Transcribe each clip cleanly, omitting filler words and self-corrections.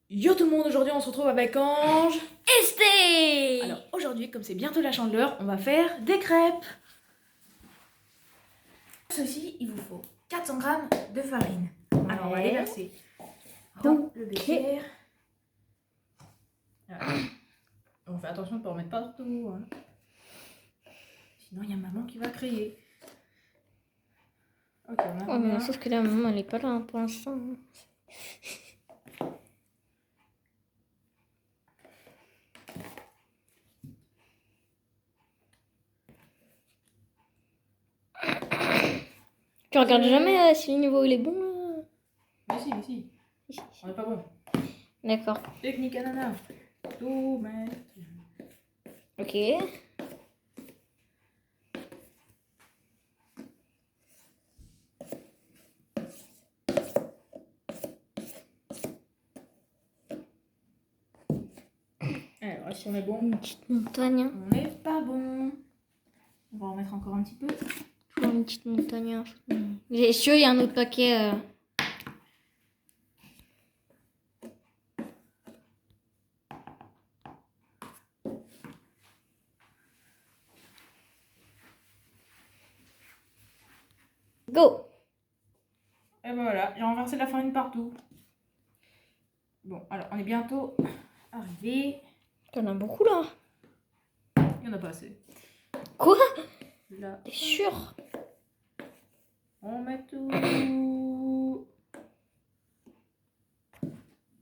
Yo tout le monde, aujourd'hui on se retrouve avec Ange. Esté. Alors aujourd'hui, comme c'est bientôt la chandeleur, on va faire des crêpes. Pour ceci, il vous faut 400 g de farine. Alors on va les verser dans le bécher. Voilà. On fait attention de ne pas en mettre partout. Hein. Sinon il y a maman qui va crier. Ok, on a mais sauf que la maman elle est pas là hein, pour l'instant. Tu regardes jamais si le niveau il est bon là? Mais si. On n'est pas bon. D'accord. Technique ananas. Tout mettre. Ok. Alors, si on est bon. Une petite montagne. On n'est pas bon. On va en mettre encore un petit peu. Toujours une petite montagne. J'ai sûr il y a un autre paquet. Go. Et ben voilà, j'ai renversé de la farine partout. Bon, alors on est bientôt arrivé. T'en as beaucoup là. Il n'y en a pas assez. Quoi? Là, T'es sûr? on met tout.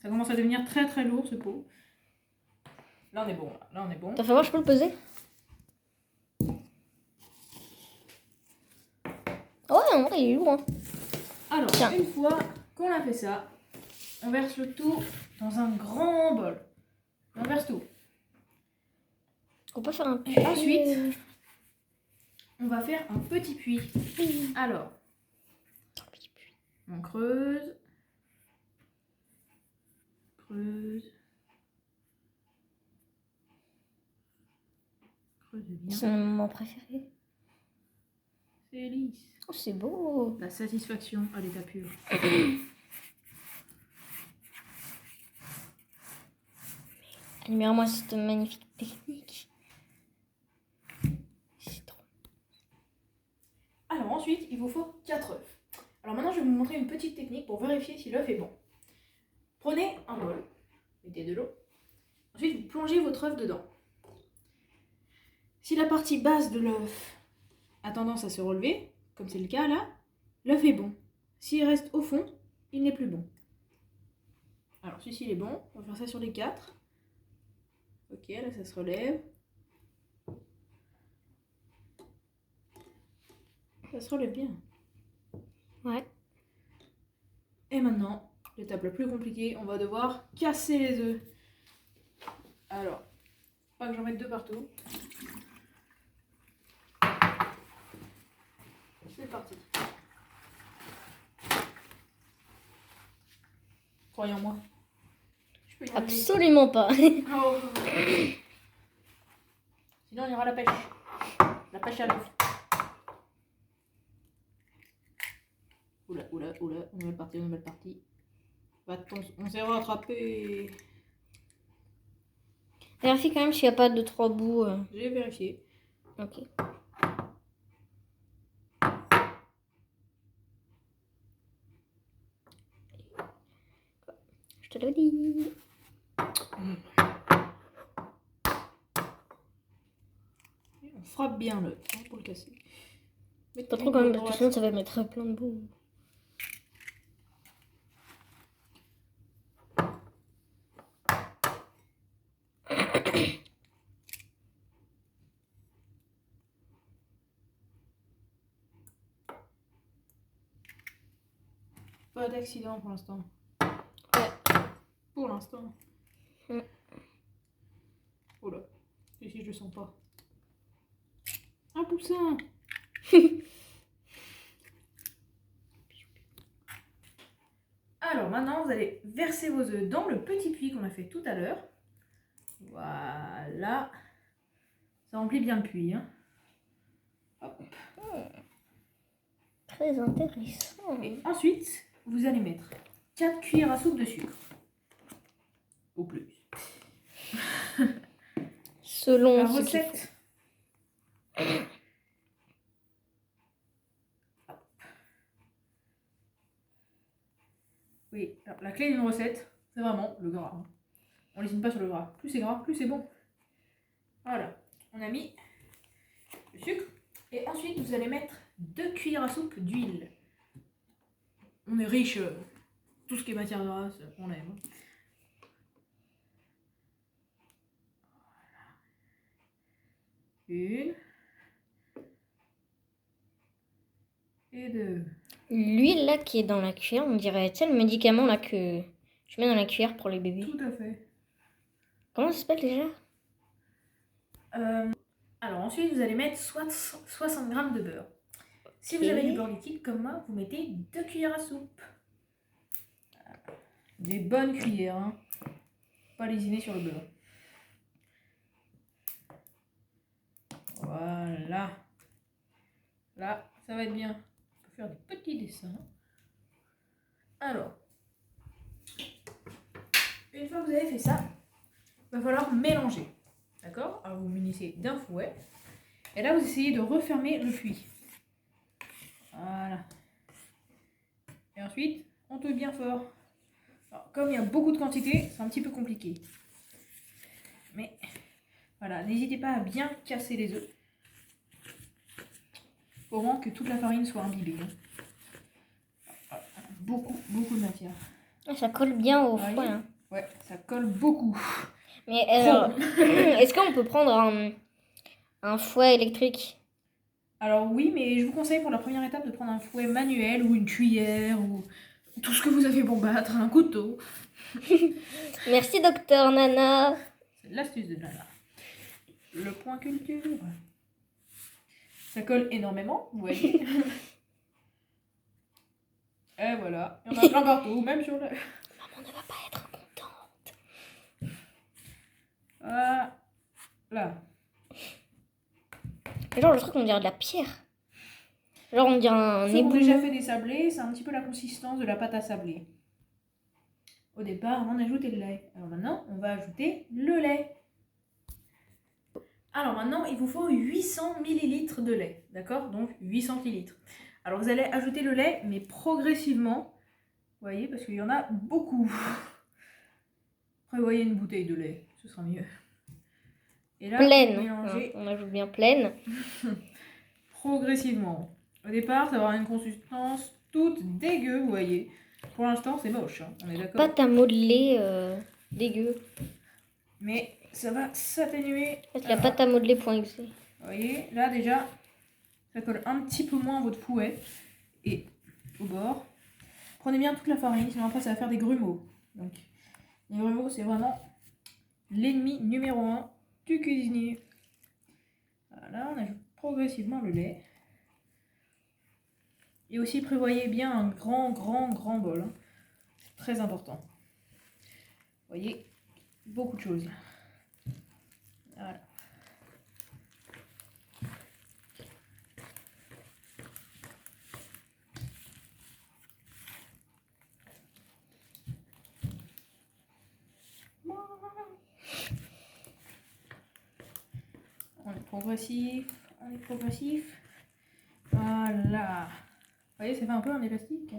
Ça commence à devenir très très lourd ce pot. Là on est bon, là on est bon. T'as fait voir, je peux le peser? Ouais, en vrai, il est lourd. Hein. Alors, tiens. Une fois qu'on a fait ça, on verse le tout dans un grand bol. On verse tout. On peut faire un Et ensuite, on va faire un petit puits. Alors, on creuse. Creuse bien. C'est mon moment préféré. C'est lisse. Oh, c'est beau. La satisfaction à l'état pur. Admire-moi cette magnifique technique. C'est trop. Alors ensuite, il vous faut 4 œufs. Alors maintenant, je vais vous montrer une petite technique pour vérifier si l'œuf est bon. Prenez un bol, mettez de l'eau. Ensuite, vous plongez votre œuf dedans. Si la partie basse de l'œuf a tendance à se relever, comme c'est le cas là, l'œuf est bon. S'il reste au fond, il n'est plus bon. Alors celui-ci il est bon, on va faire ça sur les 4. Ok, là ça se relève. Ça se relève bien. Ouais. Et maintenant, l'étape la plus compliquée, on va devoir casser les œufs. Alors, pas que j'en mette 2 partout. C'est parti. Croyez en moi. Je peux y arriver. Absolument pas. Oh. Sinon, il y aura la pêche. La pêche à l'œuf. Oula, on est mal parti. On s'est rattrapé. Vérifie quand même s'il n'y a pas 2-3 bouts. J'ai vérifié. Ok. Je te le dis. On frappe bien l'œuf pour le casser. Mais Pas trop quand même parce que sinon ça va mettre plein de bouts. Pas d'accident pour l'instant. Ouais. Pour l'instant. Mm. Oh là. Ici, je le sens pas. Un poussin. Alors maintenant, vous allez verser vos œufs dans le petit puits qu'on a fait tout à l'heure. Voilà. Ça remplit bien le puits. Hein. Hop. Très intéressant. Et ensuite, vous allez mettre 4 cuillères à soupe de sucre. au plus. Selon La ce qu'il faut. recette. Oui, alors, la clé d'une recette, c'est vraiment le gras. Hein. On ne lésine pas sur le gras. Plus c'est gras, plus c'est bon. Voilà, on a mis le sucre. Et ensuite, vous allez mettre 2 cuillères à soupe d'huile. On est riche, tout ce qui est matière grasse, on aime. Une. Et 2. L'huile là qui est dans la cuillère, on dirait, tu sais, le médicament là que je mets dans la cuillère pour les bébés. Tout à fait. Comment ça s'appelle déjà? Alors ensuite, vous allez mettre 60 g de beurre. Si vous avez du beurre liquide comme moi, vous mettez 2 cuillères à soupe. Des bonnes cuillères, hein. Pas lésiner sur le beurre. Voilà. Là, ça va être bien. On peut faire des petits dessins. Alors, une fois que vous avez fait ça, il va falloir mélanger. D'accord? Alors vous munissez d'un fouet. Et là, vous essayez de refermer le puits. Voilà. Et ensuite, on touille bien fort. Alors, comme il y a beaucoup de quantité, c'est un petit peu compliqué. Mais voilà, n'hésitez pas à bien casser les œufs. Au moins que toute la farine soit imbibée. Voilà. Beaucoup de matière. Ça colle bien au Voyez fouet. Hein. Ouais, ça colle beaucoup. Mais alors, est-ce qu'on peut prendre un fouet électrique? Alors oui, mais je vous conseille pour la première étape de prendre un fouet manuel ou une cuillère ou tout ce que vous avez pour battre, un couteau. Merci docteur Nana. C'est l'astuce de Nana. Le point culture. Ça colle énormément, vous voyez. Et voilà, il y en a plein partout, même sur le... Maman ne va pas être contente. Voilà. Genre le truc on dirait de la pierre. Genre on dirait un Ceux qui ont éboulement. déjà fait des sablés, c'est un petit peu la consistance de la pâte à sabler. Au départ, on ajoutait le lait. Alors maintenant, on va ajouter le lait. Alors maintenant, il vous faut 800 ml de lait, d'accord? Donc 8 centilitres. Alors vous allez ajouter le lait, mais progressivement, vous voyez, parce qu'il y en a beaucoup. Prévoyez une bouteille de lait, ce sera mieux. Et là, Pleine. mélangez On ajoute bien pleine. progressivement. Au départ, ça va avoir une consistance toute dégueu, vous voyez. Pour l'instant, c'est moche, hein, on est d'accord? Pâte à modeler dégueu. Mais ça va s'atténuer. C'est la pâte à modeler.exe. Vous voyez, là déjà, ça colle un petit peu moins à votre fouet. Et au bord, prenez bien toute la farine, sinon après ça va faire des grumeaux. Donc, les grumeaux, c'est vraiment l'ennemi numéro 1 du cuisinier. Voilà, on ajoute progressivement le lait. Et aussi prévoyez bien un grand bol. Hein. C'est très important. Vous voyez, beaucoup de choses. Voilà. On est progressif. Voilà. Vous voyez, ça fait un peu un élastique.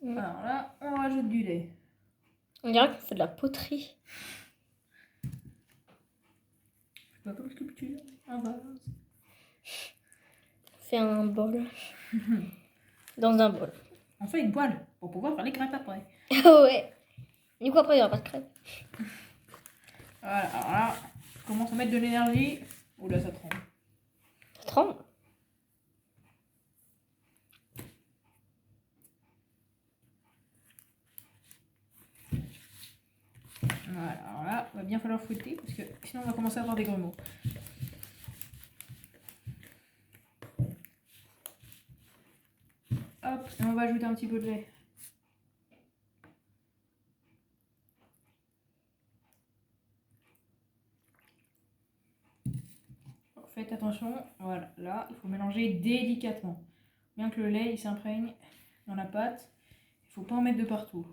Alors là, on rajoute du lait. On dirait qu'on fait de la poterie. C'est pas comme sculpture, un vase. On fait un bol. Dans un bol. On fait une poêle pour pouvoir faire les crêpes après. Ouais. Du coup après il n'y aura pas de crêpes. Voilà, alors là, on commence à mettre de l'énergie. Oula, ça tremble. Ça tremble. Voilà, alors là, il va bien falloir fouetter parce que sinon on va commencer à avoir des grumeaux. Hop, et on va ajouter un petit peu de lait. Faites attention, voilà, là, il faut mélanger délicatement. Bien que le lait il s'imprègne dans la pâte, il ne faut pas en mettre de partout.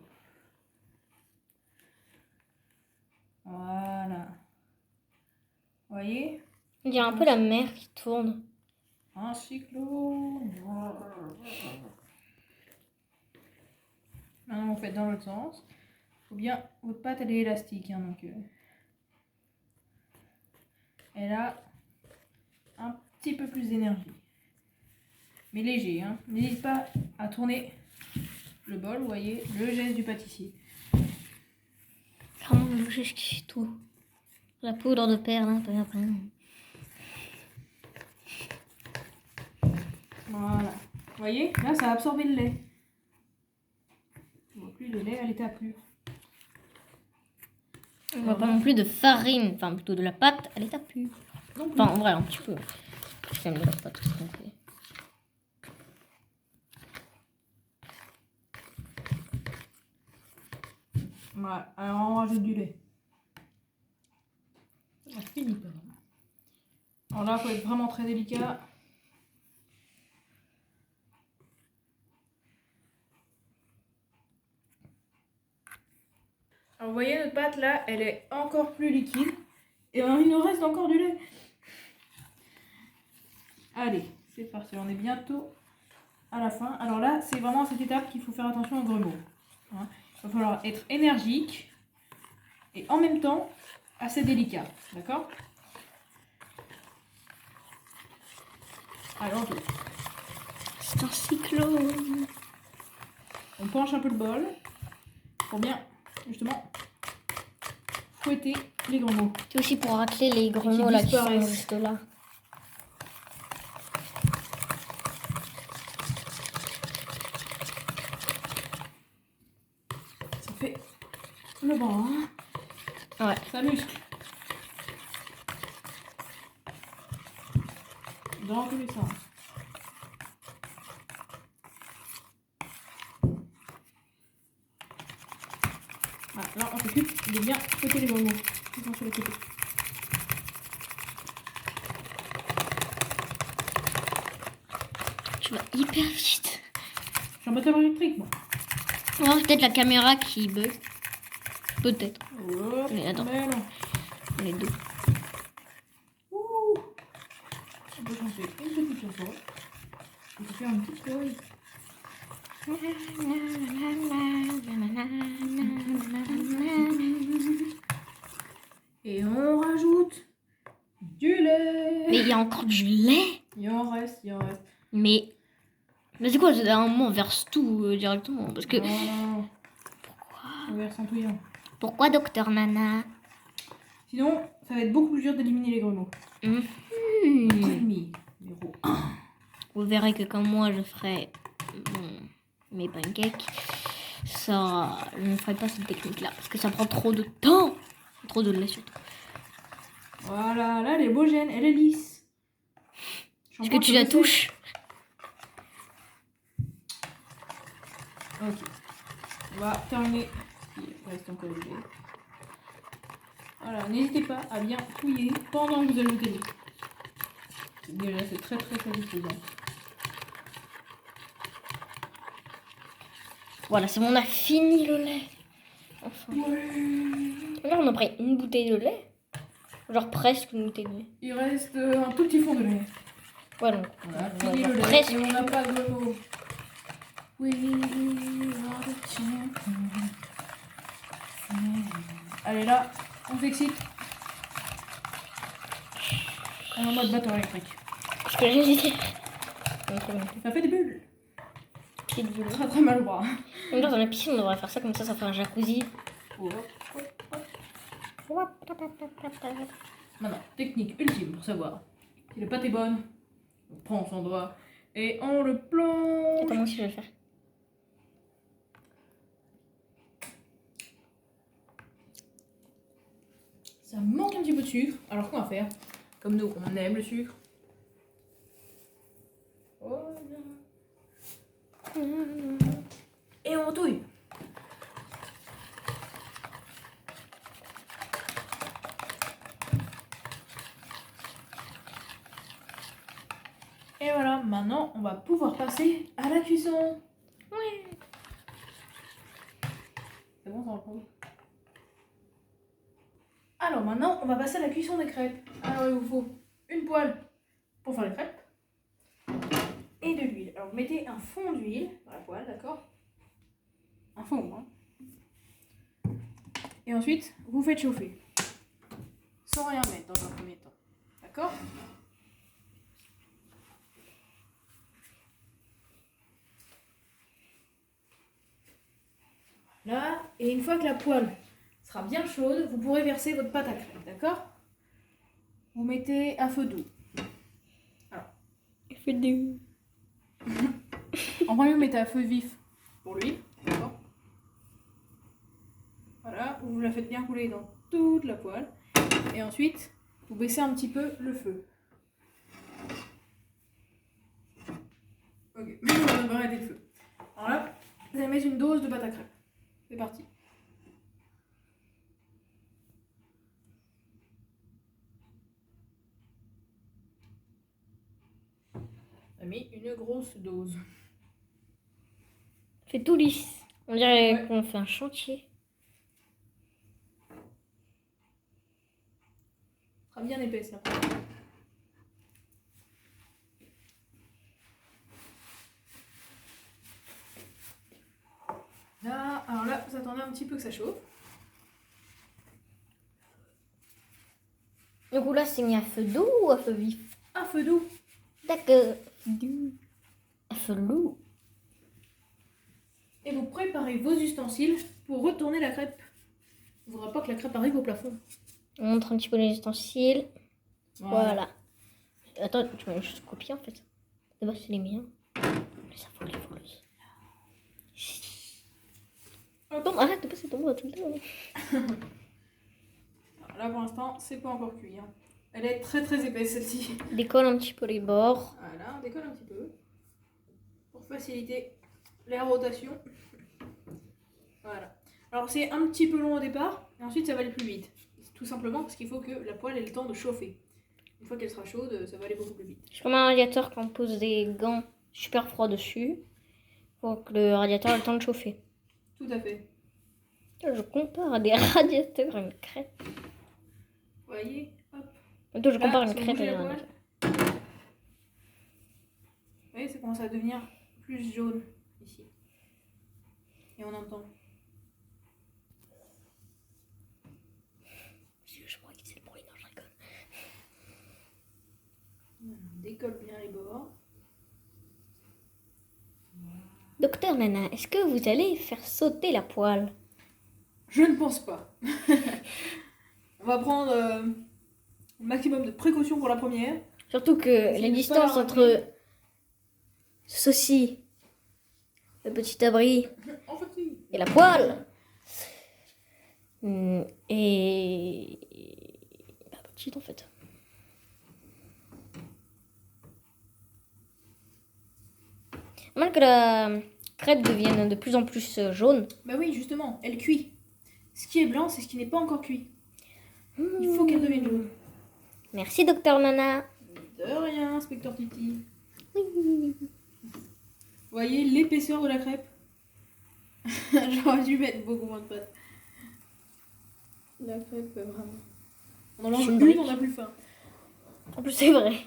voyez? On dirait un peu la mer qui tourne. Un cyclone. Maintenant, vous faites dans l'autre sens. Faut bien, votre pâte elle est élastique, hein, donc elle a un petit peu plus d'énergie. Mais léger, hein. N'hésite pas à tourner le bol, vous voyez, le geste du pâtissier. Vraiment, le geste qui fait tout. La poudre de perles, hein, Voilà. Vous voyez, là ça a absorbé le lait. On voit plus de lait à l'état pur. On voit pas non plus de farine, enfin plutôt de la pâte à l'état pur. Enfin, en vrai, un petit peu. J'aime la pâte, tout ce qu'on fait. Voilà, alors on rajoute du lait. On a fini quand même. Alors là, il faut être vraiment très délicat. Alors vous voyez, notre pâte là, elle est encore plus liquide. Et il nous reste encore du lait. Allez, c'est parti, on est bientôt à la fin. Alors là, c'est vraiment à cette étape qu'il faut faire attention aux grelots. Hein. Il va falloir être énergique et en même temps assez délicat. D'accord? Alors, C'est un cyclone. on penche un peu le bol pour bien, justement, fouetter les grelots. C'est aussi pour racler les grelots là qui sont juste là. Ça fait le bras, hein? Ouais. Ça muscle. Dans tous les sens. Voilà, là on s'occupe de bien fouetter les grelots. Ils sont sur les côtés. Tu vas hyper vite. Je suis en moteur électrique, moi. Oh, peut-être la caméra qui bug. Peut-être. Hop, Mais attends. mais non. Les deux. Ouh. On peut chanter une petite chanson. On peut faire une petite choré. Et on rajoute du lait. Mais il y a encore du lait. Il en reste, il en reste. Mais c'est quoi? À un moment on verse tout directement. Parce que. Non. On verse en touillant. Pourquoi Docteur Nana? Sinon, ça va être beaucoup plus dur d'éliminer les grelots. Demi, numéro 1. Vous verrez que comme moi je ferai mes pancakes, ça, je ne ferai pas cette technique là parce que ça prend trop de temps, trop de lait surtout. Voilà, là elle est homogène, elle est lisse. Est-ce que tu la touches? Ok. On va terminer. Il reste encore du lait. Voilà, n'hésitez pas à bien fouiller pendant que vous ajoutez le lait. Déjà, c'est très très satisfaisant. Voilà, c'est bon, on a fini le lait. Enfin. Ouais. Là, on a pris une bouteille de lait. Genre presque une bouteille de lait. Il reste un tout petit fond de lait. Ouais, donc. On a fini le lait presque. et on n'a pas de mot. We are the champions. Allez là, on s'excite. On est en mode batteur électrique. Parce que j'ai dit. Ça fait des bulles. Petite boule. Très très mal au bras. Même dans la piscine, on devrait faire ça comme ça fait un jacuzzi. Maintenant, technique ultime pour savoir si la pâte est bonne. On prend son doigt et on le plonge. Attends, moi aussi je vais le faire. Ça manque un petit peu de sucre. Alors qu'on va faire? Comme nous, on aime le sucre. Voilà. Et on touille. Et voilà, maintenant on va pouvoir passer à la cuisson. Ouais. C'est bon, ça reprend. Alors maintenant, on va passer à la cuisson des crêpes. Alors il vous faut une poêle pour faire les crêpes et de l'huile. Alors vous mettez un fond d'huile dans la poêle, d'accord? Un fond, hein. Et ensuite, vous faites chauffer. Sans rien mettre dans un premier temps. D'accord? Là, et une fois que la poêle sera bien chaude, vous pourrez verser votre pâte à crêpes, d'accord? Vous mettez à feu doux. Alors, Feu doux. en premier, vous mettez à feu vif pour l'huile, d'accord? Voilà, vous la faites bien couler dans toute la poêle. Et ensuite, vous baissez un petit peu le feu. Ok, on va arrêter le feu. Alors là, vous allez mettre une dose de pâte à crêpes. C'est parti. On a mis une grosse dose. Fait tout lisse. On dirait Ouais. qu'on fait un chantier. Ça sera bien épaisse là. Là, alors là, vous attendez un petit peu que ça chauffe. Du coup là, c'est mis à feu doux ou à feu vif? À feu doux. D'accord. Doux. À feu lourd. Et vous préparez vos ustensiles pour retourner la crêpe. Il ne faudra pas que la crêpe arrive au plafond. On montre un petit peu les ustensiles. Voilà. Attends, tu m'as juste copié en fait. D'abord, c'est les miens. Les infos, les voleuses. Bon, arrête de passer ton mot tout le temps. Alors là, pour l'instant, c'est pas encore cuit, hein. Elle est très très épaisse celle-ci. Décolle un petit peu les bords. Voilà, on décolle un petit peu. Pour faciliter la rotation. Voilà. Alors c'est un petit peu long au départ, et ensuite ça va aller plus vite. Tout simplement parce qu'il faut que la poêle ait le temps de chauffer. Une fois qu'elle sera chaude, ça va aller beaucoup plus vite. C'est comme un radiateur quand on pose des gants super froids dessus. Pour que le radiateur ait le temps de chauffer. Tout à fait. Je compare des radiateurs à une crêpe. Vous voyez, hop. Plutôt, je compare Là, une si vous crêpe bougez à la un poêle, radiateur. vous voyez, ça commence à devenir plus jaune ici. Et on entend. Je crois que c'est le bruit, non, je rigole. On décolle bien les bords. Docteur Nana, est-ce que vous allez faire sauter la poêle? Je ne pense pas. On va prendre un maximum de précautions pour la première. Surtout que Essayez la de distance pas la entre ceci, le petit abri, En fait, oui. et la poêle est pas petite en fait. Mal que la crêpe devienne de plus en plus jaune. Bah oui, justement, elle cuit. Ce qui est blanc, c'est ce qui n'est pas encore cuit. Il faut qu'elle devienne jaune. Merci Docteur Nana. De rien, inspecteur Titi. Oui. Vous voyez l'épaisseur de la crêpe? J'aurais dû mettre beaucoup moins de pâte. La crêpe, vraiment. On en mange une une, brique. on n'a plus faim. En plus c'est vrai.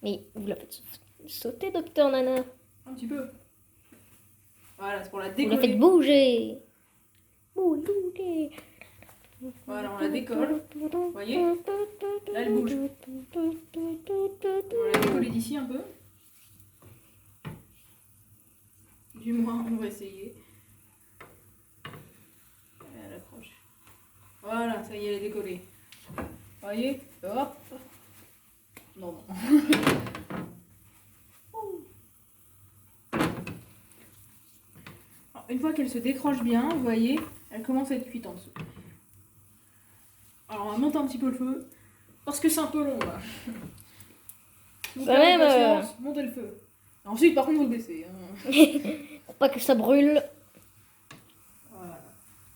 Mais vous la faites sauter Docteur Nana. Un petit peu. Voilà, c'est pour la Vous la décoller. faites bouger. Bouger. Voilà, on la décolle. Vous voyez? Là, elle bouge. On va la décoller d'ici un peu. Du moins, on va essayer. Elle accroche. Voilà, ça y est, elle est décollée. Vous voyez? Hop. Non, non. Alors, une fois qu'elle se décroche bien, vous voyez, elle commence à être cuite en dessous. Alors on va monter un petit peu le feu, parce que c'est un peu long là. Vous perdez patience, montez le feu. Ensuite par contre vous le baissez. Hein. Pour pas que ça brûle. Voilà.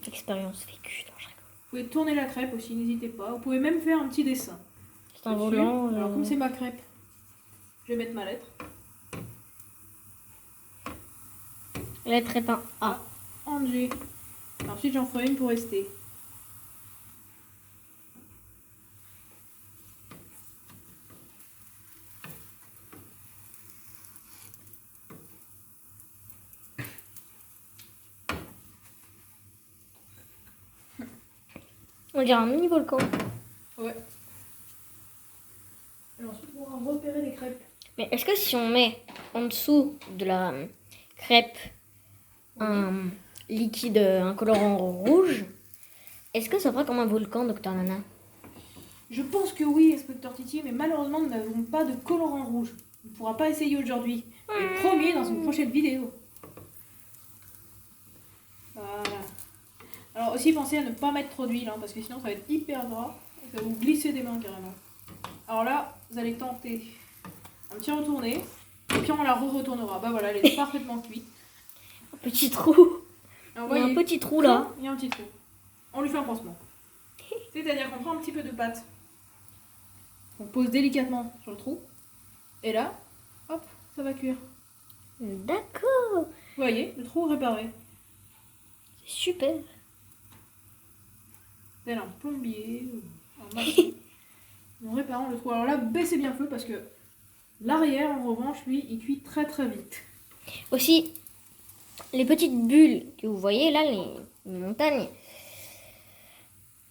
Expérience vécue. Non, je rigole. Vous pouvez tourner la crêpe aussi, n'hésitez pas. Vous pouvez même faire un petit dessin. C'est un dessus. volant. Alors comme c'est ma crêpe, je vais mettre ma lettre. La lettre est un A. Angers. ensuite j'en ferai une pour rester. On dirait un mini volcan. Ouais. Et ensuite on pourra repérer les crêpes. Mais est-ce que si on met en dessous de la crêpe un liquide, un colorant rouge, est-ce que ça fera comme un volcan, Docteur Nana? Je pense que oui, inspecteur Titi, mais malheureusement nous n'avons pas de colorant rouge. On ne pourra pas essayer aujourd'hui. Le premier dans une prochaine vidéo. Voilà. Alors aussi pensez à ne pas mettre trop d'huile, hein, parce que sinon ça va être hyper gras. Et ça va vous glisser des mains carrément. Alors là, vous allez tenter un petit retourné. Et puis on la retournera. Bah voilà, elle est parfaitement cuite. Un petit trou. Alors, Il y a un petit trou là. Il y a un petit trou. On lui fait un pansement. C'est-à-dire qu'on prend un petit peu de pâte. On pose délicatement sur le trou. Et là, hop, ça va cuire. D'accord. Vous voyez, le trou réparé. Super. Tel un plombier ou un maçon. En réparant le trou. Alors là, baissez bien le feu parce que l'arrière, en revanche, lui, il cuit très très vite. Aussi, les petites bulles que vous voyez là, les montagnes,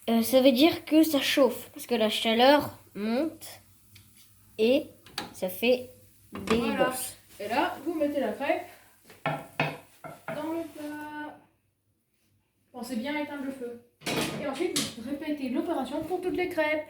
ça veut dire que ça chauffe. Parce que la chaleur monte et ça fait des Voilà. bosses. Et là, vous mettez la crêpe dans le plat. Pensez bien à éteindre le feu. Et ensuite, vous répétez l'opération pour toutes les crêpes.